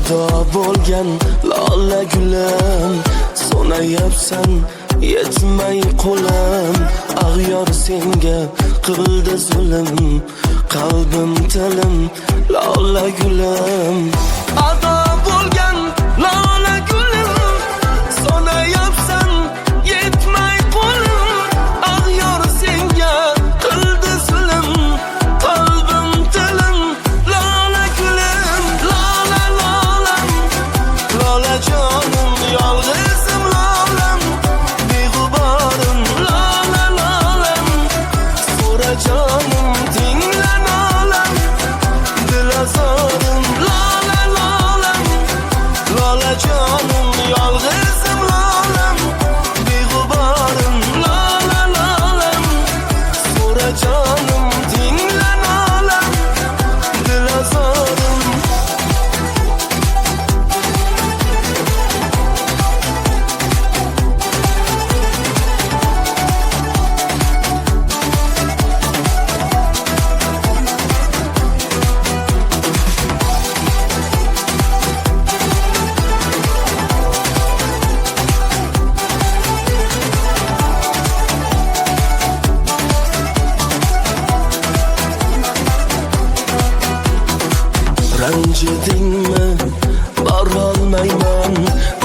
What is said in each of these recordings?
ado bo'lgan lola gulim, so'nayapsan yetmay qo'lim. Ag'yor senga qildi zulm, qalbim tilim lola gulim. Ado bo'lgan lola gulim, so'nayapsan yetmay qo'lim. Ag'yor senga qildi zulm, qalbim tilim lola gulim. Lola lolam, lola jonim, yolg'izim lolam, beg'uborim lola lolam. So'ra jonim tingla nolam, dil azorim lola lolam. Lola jonim, yolg'izim lolam, beg'uborim lola lolam. So'ra jonim tingla nolam, dil azorim. Ranjidingmi? Borolmayman.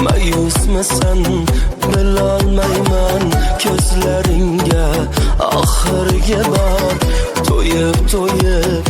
Mayusmisan? Bilolmayman. Ko'zlaringga oxirgi bor to'yib